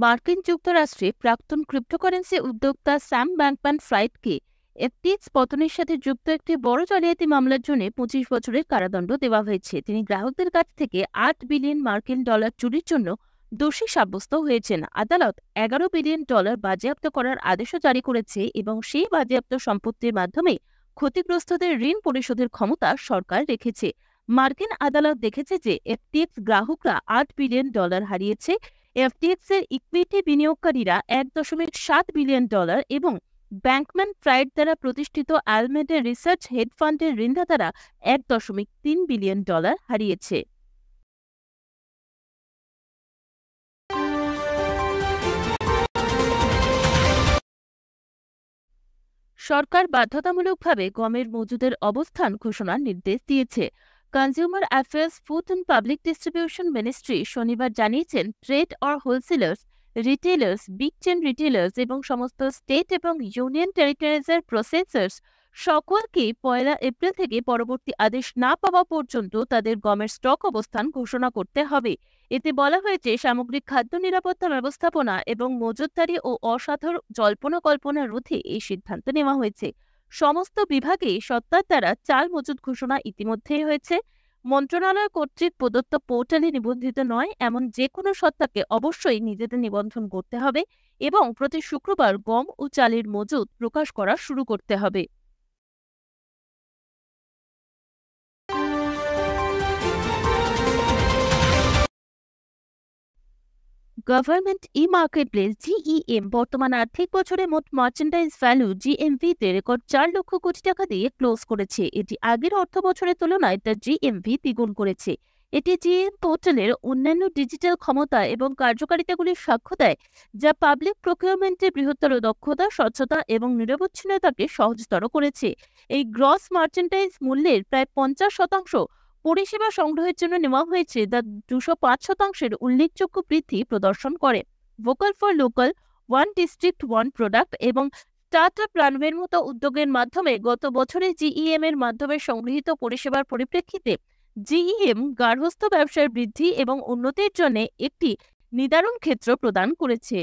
মার্কিন যুক্তরাষ্ট্রে প্রাক্তন ক্রিপ্টোকারেন্সি উদ্যোক্তা স্যাম ব্যাঙ্কম্যান-ফ্রাইডকে এফটিএক্স পতনের সাথে যুক্ত একটি বড় জালিয়াতি মামলার জন্য 25 বছরের কারাদণ্ড দেওয়া হয়েছে। তিনি গ্রাহকদের কাছ থেকে $8 বিলিয়ন মার্কিন ডলার চুরির জন্য দোষী সাব্যস্ত হয়েছেন। আদালত $11 বিলিয়ন বাজেয়াপ্ত করার আদেশও জারি করেছে এবং সেই বাজেয়াপ্ত সম্পত্তির মাধ্যমে ক্ষতিগ্রস্তদের ঋণ পরিশোধের ক্ষমতা সরকার রেখেছে। মার্কিন আদালত দেখেছে যে এফটিএক্স গ্রাহকরা $8 বিলিয়ন হারিয়েছে। এফটিএক্স এর ইকুইটি বিনিয়োগকারীরা $1.7 বিলিয়ন এবং ব্যাঙ্কম্যান-ফ্রাইড দ্বারা প্রতিষ্ঠিত আলমেডা রিসার্চ হেড ফান্ডের ঋণদাতারা $1.3 বিলিয়ন হারিয়েছে। সরকার বাধ্যতামূলকভাবে গমের মজুদের অবস্থান ঘোষণার নির্দেশ দিয়েছে। Consumer affairs, food and public distribution ministry শনিবার জানিয়েছেন, trade or wholesalers, retailers, big chain retailers এবং সমস্ত স্টেট এবং ইউনিয়ন টেরিটরিজের প্রসেসর্স সকলকেই 1 এপ্রিল থেকে পরবর্তী আদেশ না পাওয়া পর্যন্ত তাদের গমের স্টক অবস্থান ঘোষণা করতে হবে। এতে বলা হয়েছে, সামগ্রিক খাদ্য নিরাপত্তা ব্যবস্থাপনা এবং মজুতদারি ও অসাধারণ জল্পনা-কল্পনা রোধে এই সিদ্ধান্ত নেওয়া হয়েছে। সমস্ত বিভাগে সত্তার দ্বারা চাল মজুত ঘোষণা ইতিমধ্যেই হয়েছে। মন্ত্রণালয় কর্তৃক প্রদত্ত পোর্টালে নিবন্ধিত নয় এমন যে কোনো সত্তাকে অবশ্যই নিজেদের নিবন্ধন করতে হবে এবং প্রতি শুক্রবার গম ও চালের মজুত প্রকাশ করা শুরু করতে হবে। গভর্নমেন্ট ই মার্কেটপ্লেস জিইএম বর্তমান আর্থিক বছরে মোট merchandise value জিএমভি-তে record $4 lakh crore টাকা দিয়ে ক্লোজ করেছে। এটি আগের অর্থ বছরের তুলনায় তার জিএমভি দ্বিগুণ করেছে। এটি জিএম পোর্টালের অন্যান্য ডিজিটাল ক্ষমতা এবং কার্যকারিতাগুলির সাক্ষ্য দেয়, যা পাবলিক প্রকিউরমেন্টের বৃহত্তর দক্ষতা, স্বচ্ছতা এবং নিরবচ্ছিন্নতাকে সহজতর করেছে। এই গ্রস মার্চেন্ডাইজ মূল্যের প্রায় 50% পরিষেবা সংগ্রহের জন্য নেওয়া হয়েছে, যা 205% উল্লেখযোগ্য বৃদ্ধি প্রদর্শন করে। Vocal for local, one district one product এবং স্টার্টআপ রানওয়ের মতো উদ্যোগের মাধ্যমে গত বছরে জিইএম এর মাধ্যমে সংগৃহীত পরিষেবার পরিপ্রেক্ষিতে জিইএম গার্হস্থ্য ব্যবসার বৃদ্ধি এবং উন্নতির জন্য একটি নিদারুণ ক্ষেত্র প্রদান করেছে।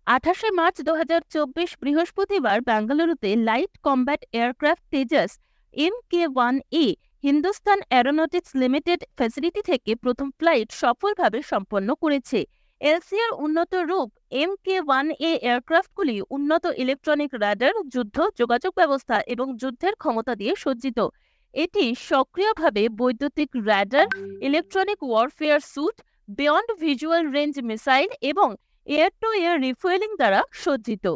28 মার্চ 2024 বৃহস্পতিবার বেঙ্গালুরুতে light combat aircraft Tejas MK-1A Hindustan aeronautics limited facility থেকে প্রথম ফ্লাইট সফলভাবে সম্পন্ন করেছে। এলসিআর উন্নত রূপ MK-1A এয়ারক্রাফটগুলি উন্নত ইলেকট্রনিক রাডার, যুদ্ধ যোগাযোগ ব্যবস্থা এবং যুদ্ধের ক্ষমতা দিয়ে সজ্জিত। এটি সক্রিয়ভাবে বৈদ্যুতিক radar, electronic warfare suite, beyond visual range missile এবং এয়ার টু এয়ার রিফুয়েলিং দ্বারা সজ্জিত।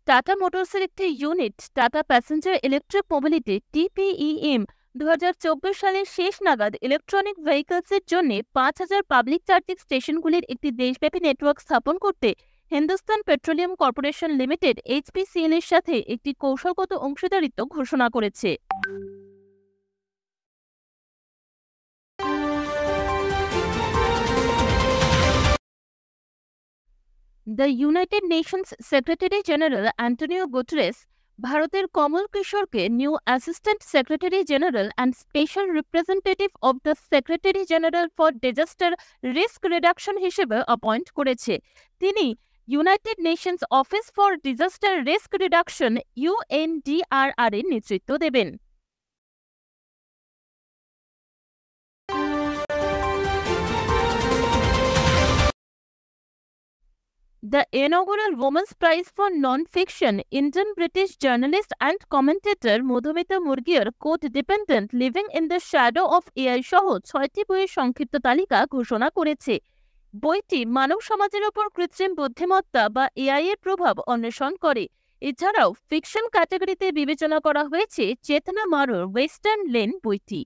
টাটা মোটরসের একটি unit Tata passenger electric mobility TPEM 2024 সালের শেষ নাগাদ ইলেকট্রনিক ভেহিকলসের জন্য 5000 পাবলিক চার্জিং স্টেশনগুলির একটি দেশব্যাপী নেটওয়ার্ক স্থাপন করতে Hindustan petroleum corporation limited HPCL এর সাথে একটি কৌশলগত অংশীদারিত্ব ঘোষণা করেছে। The United Nations secretary general Antonio Guterres ভারতের কমল কিশোরকে new assistant secretary general and special representative of the secretary general for disaster risk reduction হিসেবে অ্যাপয়েন্ট করেছে। তিনি United Nations office for disaster risk reduction UNDRR এর নেতৃত্ব দেবেন। The inaugural Women's Prize for Non-Fiction, Indian-British journalist and commentator Madhumita Murgia Code-Dependent living in the shadow of AI সহ 6টি বইয়ের সংক্ষিপ্ত তালিকা ঘোষণা করেছে। বইটি মানব সমাজের উপর কৃত্রিম বুদ্ধিমত্তা বা AI এর প্রভাব অন্বেষণ করে। এছাড়াও ফিকশন ক্যাটাগরিতে বিবেচনা করা হয়েছে চেতনা মারোর ওয়েস্টার্ন লেন বইটি।